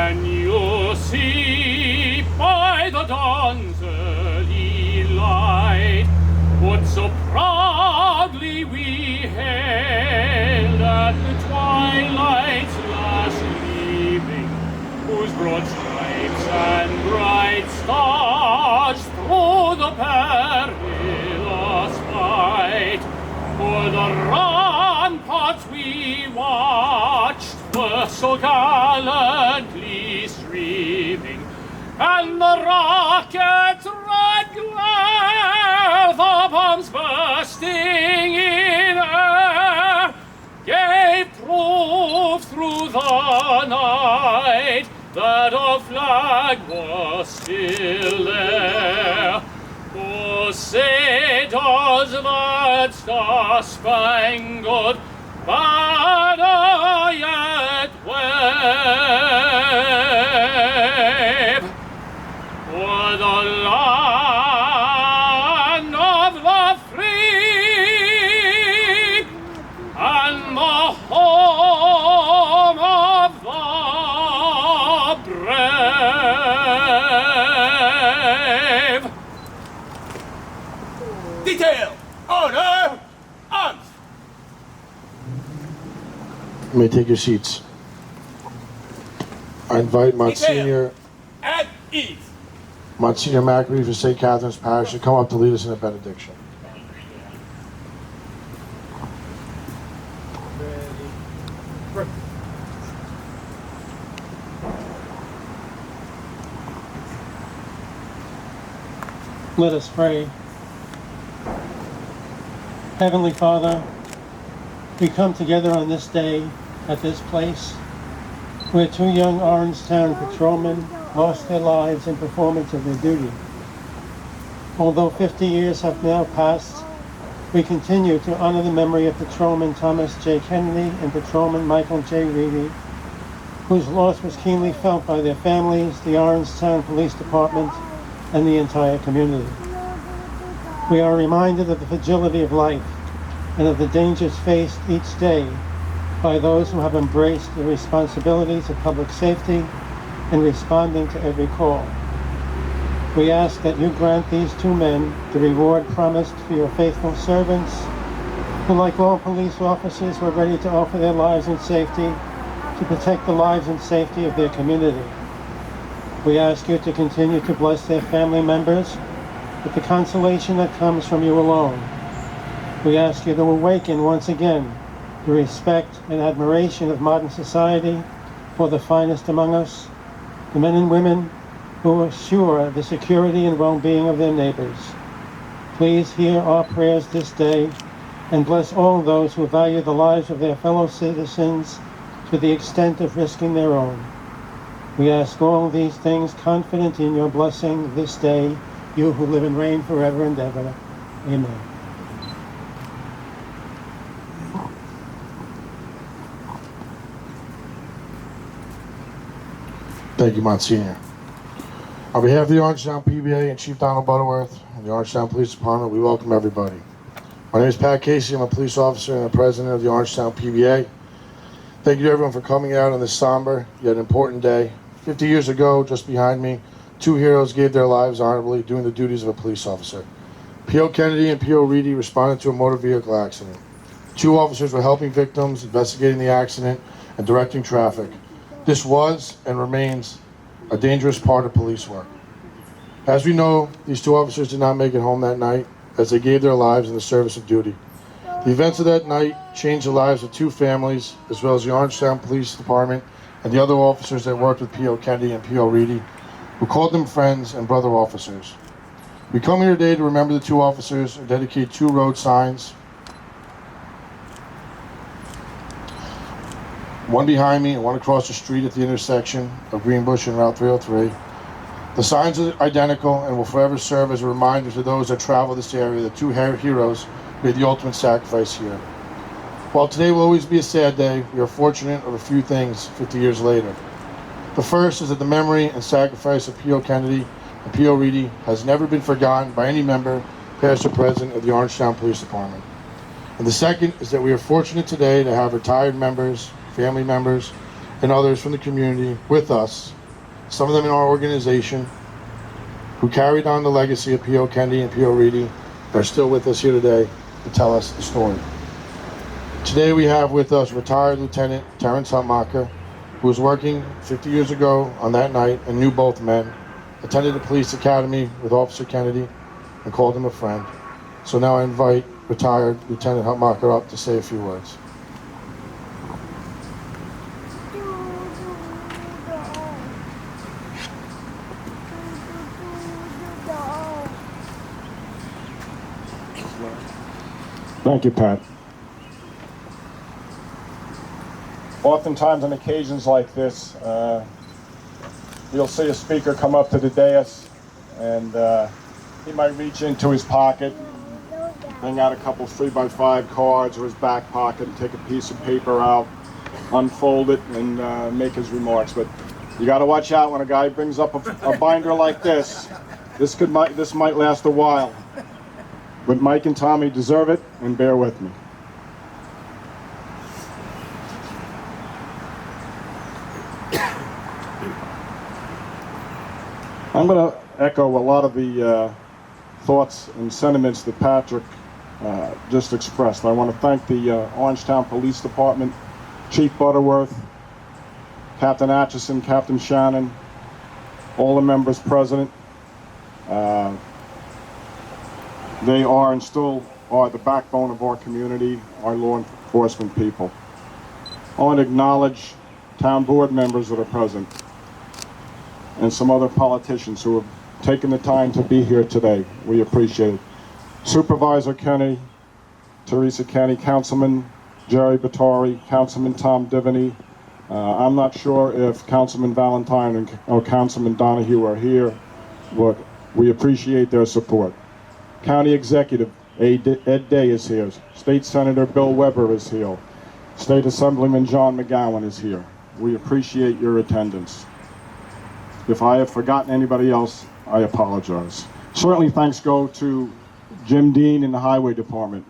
Can you see by the dawn's early light what so proudly we hailed at the twilight's last leaving, whose broad stripes and bright stars through the perilous fight o'er the ramparts we watched were so gallantly streaming, and the rocket's red glare, the bombs bursting in air, gave proof through the night that our flag was still there. Oh, say does that star-spangled banner yet wave o'er the land of the free and the home of the brave? Detail! Order! Arms! You may take your seats. I invite Monsignor At ease! Monsignor McAfee for St. Catherine's Parish to come up to lead us in a benediction. Let us pray. Heavenly Father, we come together on this day at this place where two young Orangetown patrolmen lost their lives in performance of their duty. Although 50 years have now passed, we continue to honor the memory of Patrolman Thomas J. Kennedy and Patrolman Michael J. Reedy, whose loss was keenly felt by their families, the Orangetown Police Department, and the entire community. We are reminded of the fragility of life and of the dangers faced each day by those who have embraced the responsibilities of public safety and responding to every call. We ask that you grant these two men the reward promised for your faithful servants, who, like all police officers, were ready to offer their lives in safety to protect the lives and safety of their community. We ask you to continue to bless their family members with the consolation that comes from you alone. We ask you to awaken once again the respect and admiration of modern society for the finest among us, the men and women who assure the security and well-being of their neighbors. Please hear our prayers this day and bless all those who value the lives of their fellow citizens to the extent of risking their own. We ask all these things confident in your blessing this day, you who live and reign forever and ever. Amen. Thank you, Monsignor. On behalf of the Orangetown PBA and Chief Donald Butterworth and the Orangetown Police Department, we welcome everybody. My name is Pat Casey. I'm a police officer and the president of the Orangetown PBA. Thank you to everyone for coming out on this somber yet important day. 50 years ago, just behind me, two heroes gave their lives honorably doing the duties of a police officer. P.O. Kennedy and P.O. Reedy responded to a motor vehicle accident. Two officers were helping victims, investigating the accident, and directing traffic. This was and remains a dangerous part of police work. As we know, these two officers did not make it home that night as they gave their lives in the service of duty. The events of that night changed the lives of two families, as well as the Orangetown Police Department and the other officers that worked with P.O. Kennedy and P.O. Reedy, who called them friends and brother officers. We come here today to remember the two officers and dedicate two road signs. One behind me and one across the street at the intersection of Greenbush and Route 303. The signs are identical and will forever serve as a reminder to those that travel this area that two heroes made the ultimate sacrifice here. While today will always be a sad day, we are fortunate of a few things 50 years later. The first is that the memory and sacrifice of P.O. Kennedy and P.O. Reedy has never been forgotten by any member, past or present, of the Orangetown Police Department. And the second is that we are fortunate today to have retired members, family members, and others from the community with us, some of them in our organization, who carried on the legacy of P.O. Kennedy and P.O. Reedy, are still with us here today to tell us the story. Today we have with us retired Lieutenant Terrence Huntmacher, who was working 50 years ago on that night and knew both men, attended the police academy with Officer Kennedy, and called him a friend. So now I invite retired Lieutenant Huntmacher up to say a few words. Thank you, Pat. Oftentimes on occasions like this, you'll see a speaker come up to the dais and he might reach into his pocket, bring out a couple 3x5 cards or his back pocket, take a piece of paper out, unfold it, and make his remarks. But you got to watch out when a guy brings up a binder like this. This might last a while. But Mike and Tommy deserve it, and bear with me. I'm going to echo a lot of the thoughts and sentiments that Patrick just expressed. I want to thank the Orangetown Police Department, Chief Butterworth, Captain Atchison, Captain Shannon, all the members present. They are and still are the backbone of our community, our law enforcement people. I want to acknowledge town board members that are present and some other politicians who have taken the time to be here today. We appreciate it. Supervisor Kenny, Teresa Kenny, Councilman Jerry Batari, Councilman Tom Divany. I'm not sure if Councilman Valentine or Councilman Donahue are here, but we appreciate their support. County Executive Ed Day is here. State Senator Bill Weber is here. State Assemblyman John McGowan is here. We appreciate your attendance. If I have forgotten anybody else, I apologize. Certainly thanks go to Jim Dean in the Highway Department.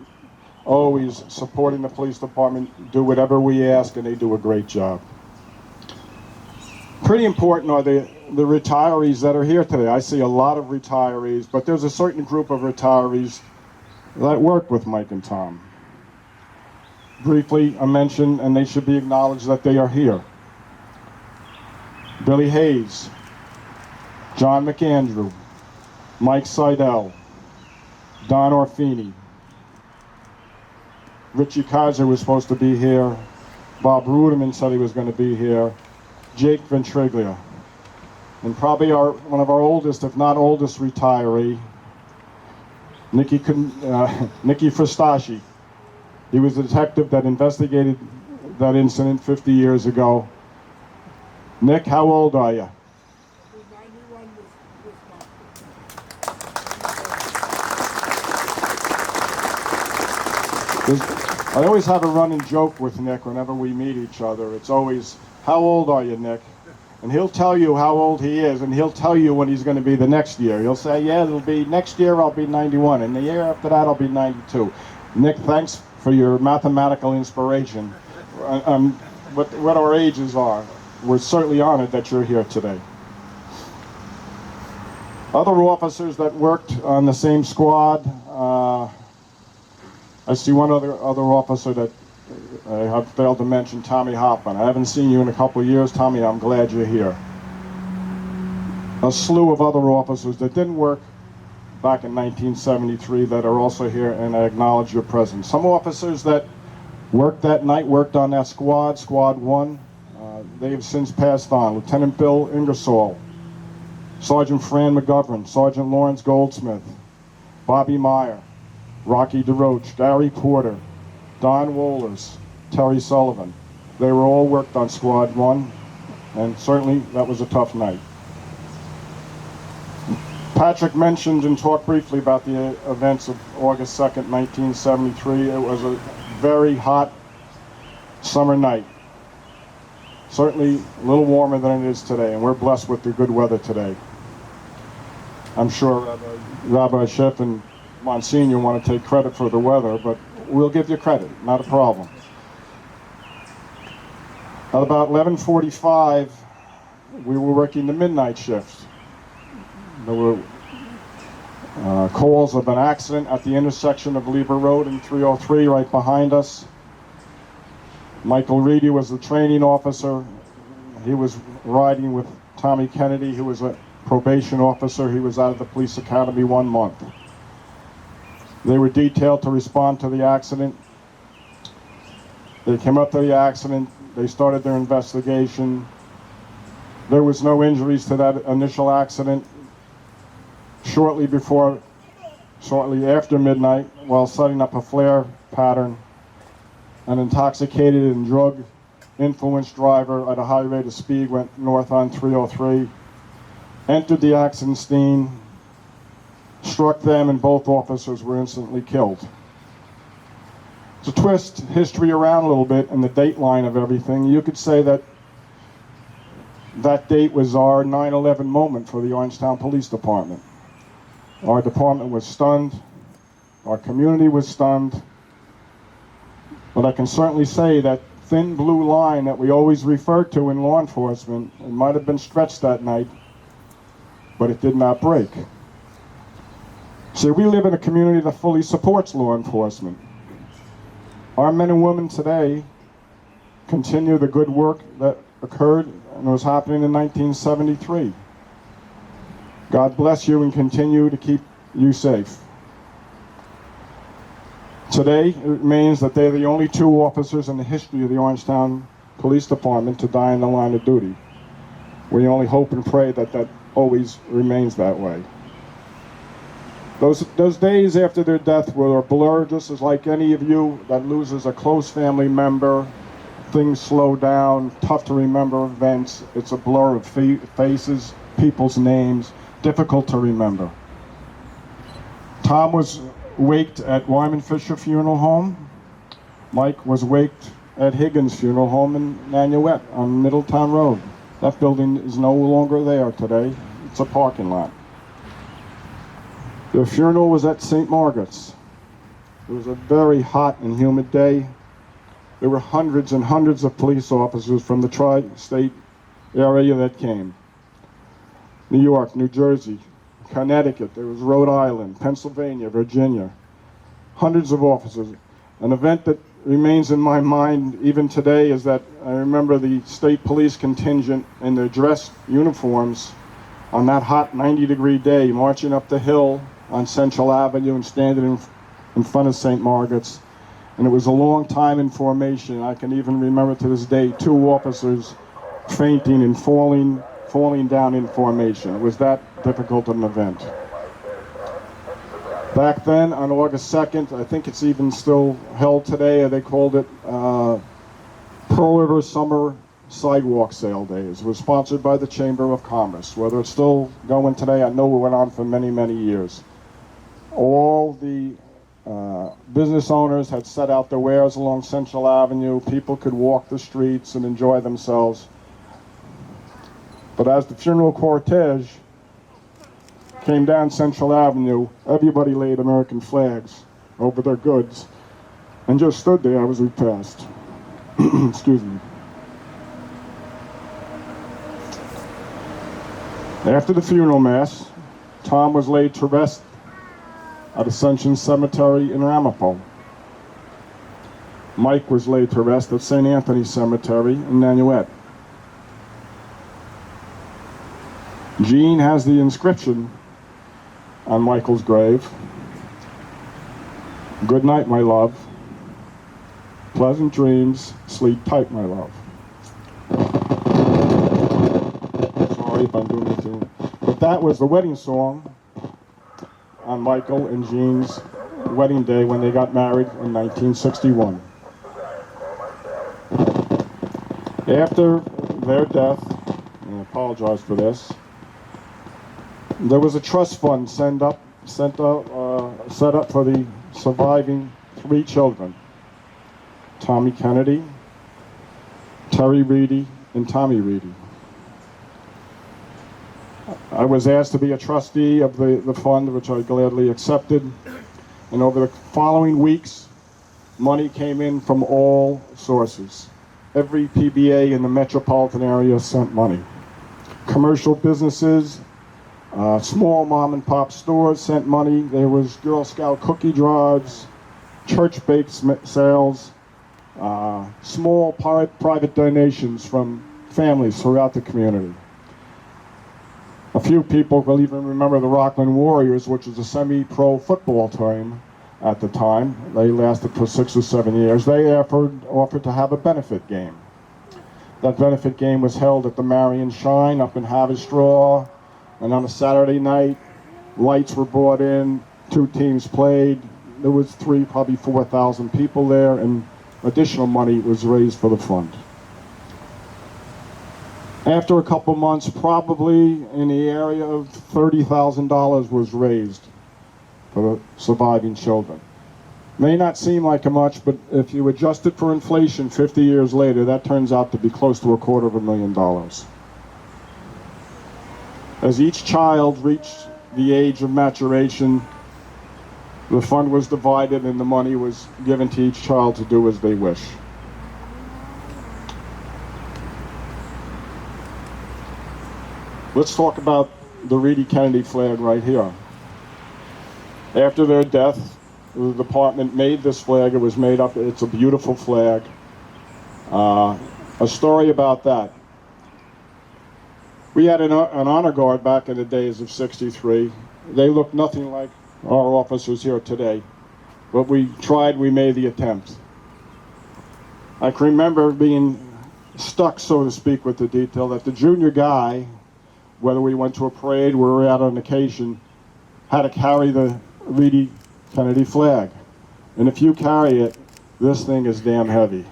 Always supporting the police department, do whatever we ask, and they do a great job. Pretty important are the retirees that are here today. I see a lot of retirees, but there's a certain group of retirees that work with Mike and Tom. Briefly, I mentioned, and they should be acknowledged that they are here. Billy Hayes, John McAndrew, Mike Seidel, Don Orfini, Richie Kaiser was supposed to be here, Bob Ruderman said he was going to be here, Jake Ventriglia, and probably one of our oldest, if not oldest, retiree, Nicky Fristacci. He was the detective that investigated that incident 50 years ago. Nick, how old are you? I always have a running joke with Nick whenever we meet each other. It's always, how old are you, Nick? And he'll tell you how old he is, and he'll tell you when he's going to be the next year. He'll say, yeah, it'll be next year I'll be 91, and the year after that I'll be 92. Nick, thanks for your mathematical inspiration. What our ages are. We're certainly honored that you're here today. Other officers that worked on the same squad, I see one other officer that I have failed to mention, Tommy Hoffman. I haven't seen you in a couple of years, Tommy. I'm glad you're here. A slew of other officers that didn't work back in 1973 that are also here, and I acknowledge your presence. Some officers that worked that night, worked on that squad, Squad 1. They have since passed on. Lieutenant Bill Ingersoll, Sergeant Fran McGovern, Sergeant Lawrence Goldsmith, Bobby Meyer, Rocky DeRoche, Gary Porter, Don Wohlers, Terry Sullivan. They were all worked on Squad 1, and certainly that was a tough night. Patrick mentioned and talked briefly about the events of August 2nd, 1973. It was a very hot summer night. Certainly a little warmer than it is today, and we're blessed with the good weather today. I'm sure Rabbi Schiff and Monsignor want to take credit for the weather, but we'll give you credit, not a problem. At about 11:45, we were working the midnight shift. There were calls of an accident at the intersection of Lieber Road and 303 right behind us. Michael Reedy was the training officer. He was riding with Tommy Kennedy, who was a probation officer. He was out of the police academy 1 month. They were detailed to respond to the accident. They came up to the accident. They started their investigation. There was no injuries to that initial accident. Shortly after midnight, while setting up a flare pattern, an intoxicated and drug-influenced driver at a high rate of speed went north on 303, entered the accident scene, struck them, and both officers were instantly killed. To twist history around a little bit and the date line of everything, you could say that that date was our 9/11 moment for the Orangetown Police Department. Our department was stunned. Our community was stunned. But I can certainly say that thin blue line that we always refer to in law enforcement, it might have been stretched that night, but it did not break. See, we live in a community that fully supports law enforcement. Our men and women today continue the good work that occurred and was happening in 1973. God bless you and continue to keep you safe. Today, it remains that they're the only 2 officers in the history of the Orangetown Police Department to die in the line of duty. We only hope and pray that that always remains that way. Those days after their death were a blur, just as like any of you that loses a close family member. Things slow down, tough to remember events. It's a blur of faces, people's names, difficult to remember. Tom was waked at Wyman Fisher Funeral Home. Mike was waked at Higgins Funeral Home in Nanuet on Middletown Road. That building is no longer there today. It's a parking lot. The funeral was at St. Margaret's. It was a very hot and humid day. There were hundreds and hundreds of police officers from the tri-state area that came. New York, New Jersey, Connecticut, there was Rhode Island, Pennsylvania, Virginia. Hundreds of officers. An event that remains in my mind even today is that I remember the state police contingent in their dress uniforms on that hot 90-degree day marching up the hill on Central Avenue and standing in front of St. Margaret's. And it was a long time in formation. I can even remember to this day 2 officers fainting and falling down in formation. It was that difficult an event. Back then, on August 2nd, I think it's even still held today, they called it Pearl River Summer Sidewalk Sale Days. It was sponsored by the Chamber of Commerce. Whether it's still going today, I know it went on for many, many years. All the business owners had set out their wares along Central Avenue. People could walk the streets and enjoy themselves. But as the funeral cortege came down Central Avenue, everybody laid American flags over their goods and just stood there as we passed. Excuse me. After the funeral mass, Tom was laid to rest at Ascension Cemetery in Ramapo. Mike was laid to rest at St. Anthony Cemetery in Nanuet. Jean has the inscription on Michael's grave. Good night, my love. Pleasant dreams. Sleep tight, my love. Sorry if I'm doing it too. But that was the wedding song on Michael and Jean's wedding day when they got married in 1961. After their death, and I apologize for this, there was a trust fund set up for the surviving 3 children: Tommy Kennedy, Terry Reedy, and Tommy Reedy. I was asked to be a trustee of the fund, which I gladly accepted. And over the following weeks, money came in from all sources. every PBA in the metropolitan area sent money. Commercial businesses, small mom and pop stores sent money. There was Girl Scout cookie drives, church bake sales, small private donations from families throughout the community. A few people will even remember the Rockland Warriors, which was a semi-pro football team at the time. They lasted for 6 or 7 years. They offered to have a benefit game. That benefit game was held at the Marion Shine up in Haverstraw, and on a Saturday night, lights were brought in, 2 teams played. There was probably 4,000 people there, and additional money was raised for the fund. After a couple months, probably in the area of $30,000 was raised for the surviving children. May not seem like much, but if you adjust it for inflation 50 years later, that turns out to be close to $250,000. As each child reached the age of maturation, the fund was divided and the money was given to each child to do as they wish. Let's talk about the Reedy Kennedy flag right here. After their death, the department made this flag. It was made up. It's a beautiful flag. A story about that. We had an honor guard back in the days of '63. They looked nothing like our officers here today, but we made the attempt. I can remember being stuck, so to speak, with the detail that the junior guy, whether we went to a parade or we were out on occasion, had to carry the Reedy Kennedy flag. And if you carry it, this thing is damn heavy.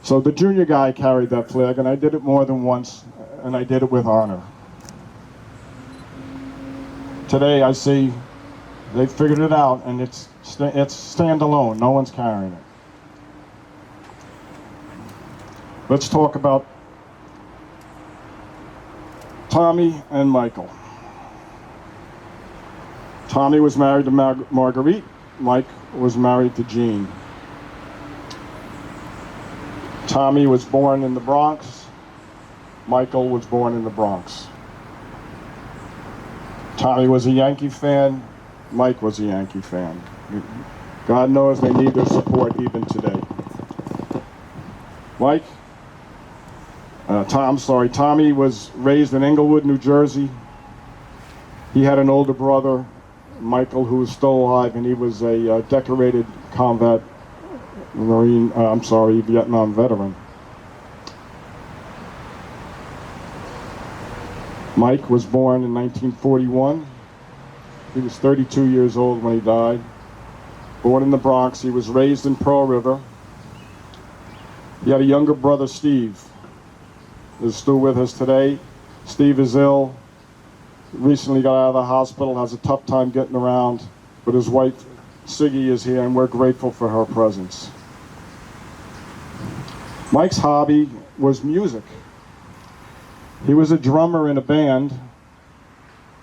So the junior guy carried that flag, and I did it more than once, and I did it with honor. Today I see they figured it out, and it's standalone. No one's carrying it. Let's talk about Tommy and Michael. Tommy was married to Marguerite. Mike was married to Jean. Tommy was born in the Bronx. Michael was born in the Bronx. Tommy was a Yankee fan. Mike was a Yankee fan. God knows they need their support even today. Tommy was raised in Englewood, New Jersey. He had an older brother, Michael, who was still alive, and he was a decorated Vietnam veteran. Mike was born in 1941. He was 32 years old when he died. Born in the Bronx, he was raised in Pearl River. He had a younger brother, Steve, who's still with us today. Steve is ill, recently got out of the hospital, has a tough time getting around, but his wife, Siggy, is here, and we're grateful for her presence. Mike's hobby was music. He was a drummer in a band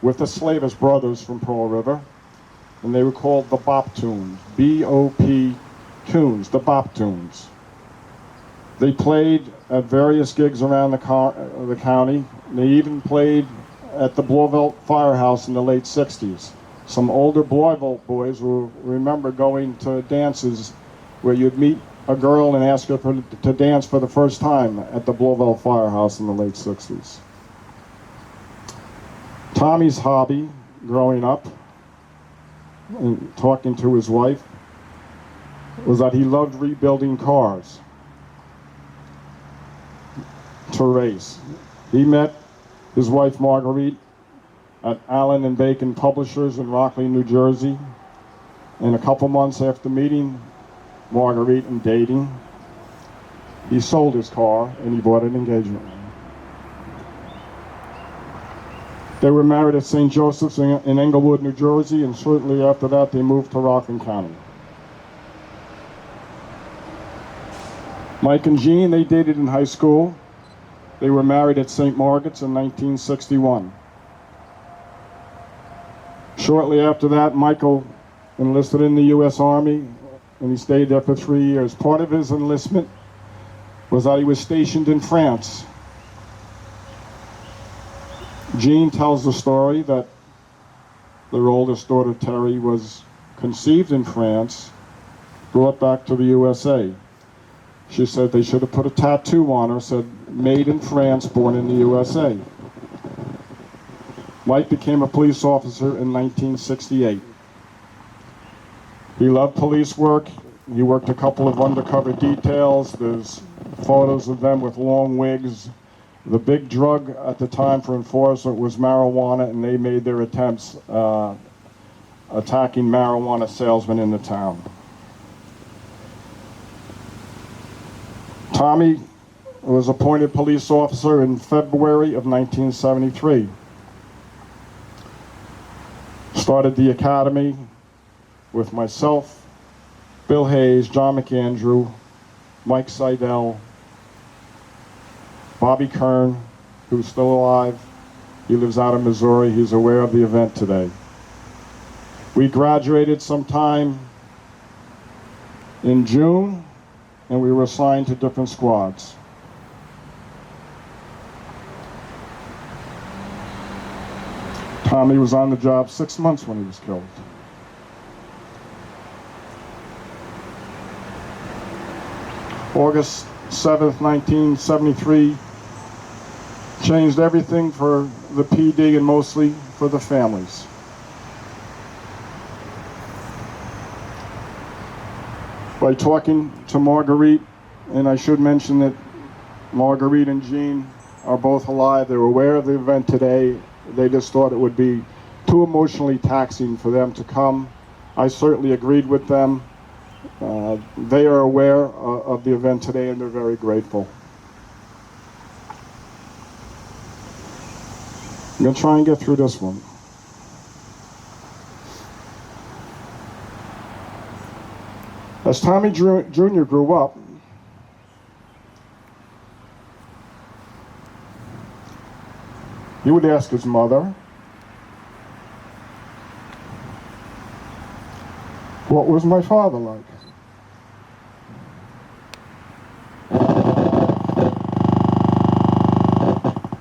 with the Slavis brothers from Pearl River, and they were called the Bop Tunes, B-O-P Tunes, the Bop Tunes. They played at various gigs around the county. They even played at the Blauvelt Firehouse in the late 60s. Some older Blauvelt boys will remember going to dances where you'd meet a girl and ask her to dance for the first time at the Blauvelt Firehouse in the late 60s. Tommy's hobby growing up and talking to his wife was that he loved rebuilding cars to race. He met his wife Marguerite at Allen and Bacon Publishers in Rockley, New Jersey, and a couple months after meeting Marguerite and dating, he sold his car and he bought an engagement ring. They were married at St. Joseph's in Englewood, New Jersey, and shortly after that they moved to Rockland County. Mike and Jean, they dated in high school. They were married at St. Margaret's in 1961. Shortly after that, Michael enlisted in the U.S. Army, and he stayed there for 3 years. Part of his enlistment was that he was stationed in France. Jean tells the story that their oldest daughter, Terry, was conceived in France, brought back to the USA. She said they should have put a tattoo on her, said, "Made in France, born in the USA." Mike became a police officer in 1968. He loved police work. He worked a couple of undercover details. There's photos of them with long wigs. The big drug at the time for enforcement was marijuana, and they made their attempts attacking marijuana salesmen in the town. Tommy was appointed police officer in February of 1973. Started the academy with myself, Bill Hayes, John McAndrew, Mike Seidel, Bobby Kern, who's still alive. He lives out in Missouri. He's aware of the event today. We graduated sometime in June, and we were assigned to different squads. Tommy was on the job 6 months when he was killed. August 7th, 1973, changed everything for the PD and mostly for the families. By talking to Marguerite, and I should mention that Marguerite and Jean are both alive. They were aware of the event today. They just thought it would be too emotionally taxing for them to come. I certainly agreed with them. They are aware of the event today, and they're very grateful. I'm going to try and get through this one. As Tommy Jr. grew up, he would ask his mother, "What was my father like?"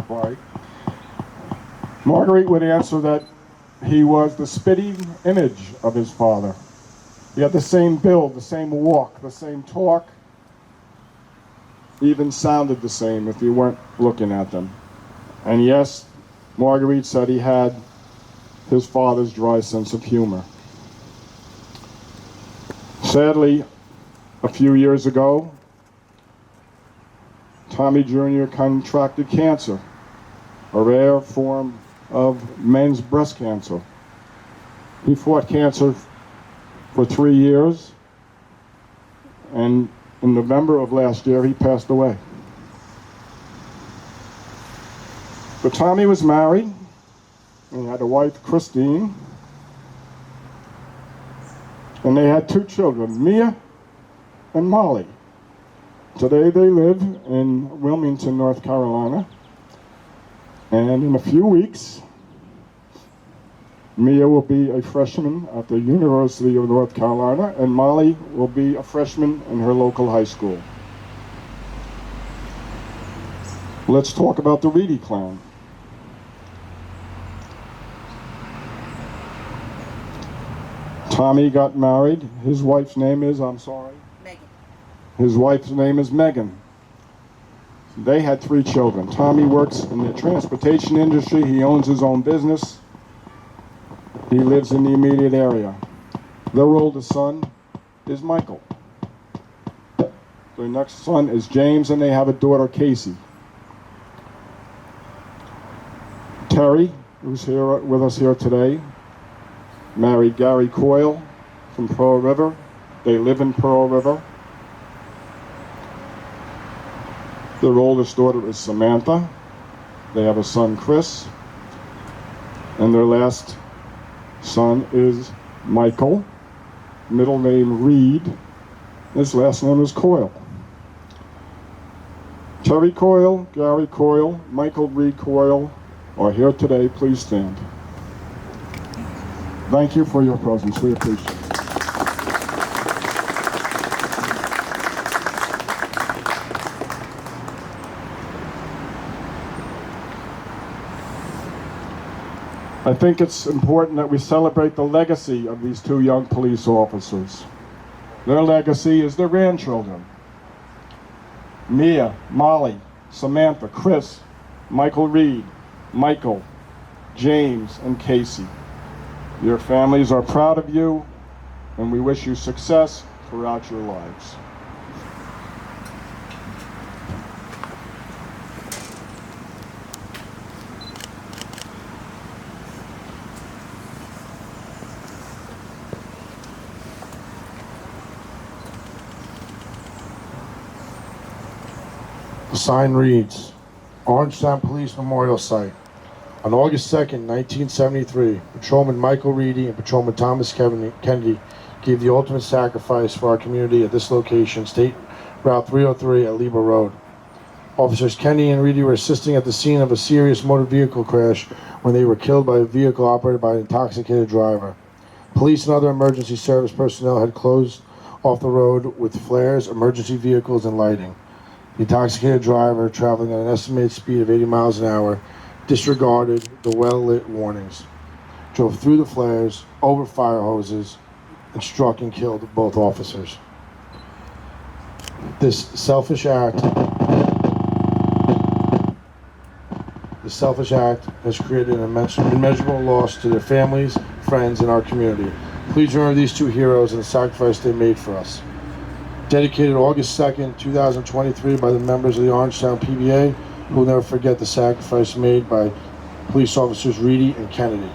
Right. Marguerite would answer that he was the spitting image of his father. He had the same build, the same walk, the same talk, even sounded the same if you weren't looking at them. And yes, Marguerite said he had his father's dry sense of humor. Sadly, a few years ago, Tommy Jr. contracted cancer, a rare form of men's breast cancer. He fought cancer for 3 years, and in November of last year, he passed away. But Tommy was married, and he had a wife, Christine, and they had 2 children, Mia and Molly. Today they live in Wilmington, North Carolina, and in a few weeks, Mia will be a freshman at the University of North Carolina, and Molly will be a freshman in her local high school. Let's talk about the Reedy clan. Tommy got married. His wife's name is, Megan. His wife's name is Megan. They had 3 children. Tommy works in the transportation industry. He owns his own business. He lives in the immediate area. Their oldest son is Michael. Their next son is James, and they have a daughter, Casey. Terry, who's here with us here today, married Gary Coyle from Pearl River. They live in Pearl River. Their oldest daughter is Samantha. They have a son, Chris. And their last son is Michael, middle name Reed. His last name is Coyle. Terry Coyle, Gary Coyle, Michael Reed Coyle are here today. Please stand. Thank you for your presence. We appreciate it. I think it's important that we celebrate the legacy of these two young police officers. Their legacy is their grandchildren. Mia, Molly, Samantha, Chris, Michael Reed, Michael, James, and Casey. Your families are proud of you, and we wish you success throughout your lives. The sign reads, Orangetown Police Memorial Site. On August 2nd, 1973, Patrolman Michael Reedy and Patrolman Thomas Kennedy gave the ultimate sacrifice for our community at this location, State Route 303 at Lebo Road. Officers Kennedy and Reedy were assisting at the scene of a serious motor vehicle crash when they were killed by a vehicle operated by an intoxicated driver. Police and other emergency service personnel had closed off the road with flares, emergency vehicles, and lighting. The intoxicated driver, traveling at an estimated speed of 80 miles an hour, disregarded the well-lit warnings, drove through the flares, over fire hoses, and struck and killed both officers. This selfish act has created an immeasurable loss to their families, friends, and our community. Please remember these two heroes and the sacrifice they made for us. Dedicated August 2nd, 2023 by the members of the Orangetown PBA, who will never forget the sacrifice made by police officers Reedy and Kennedy.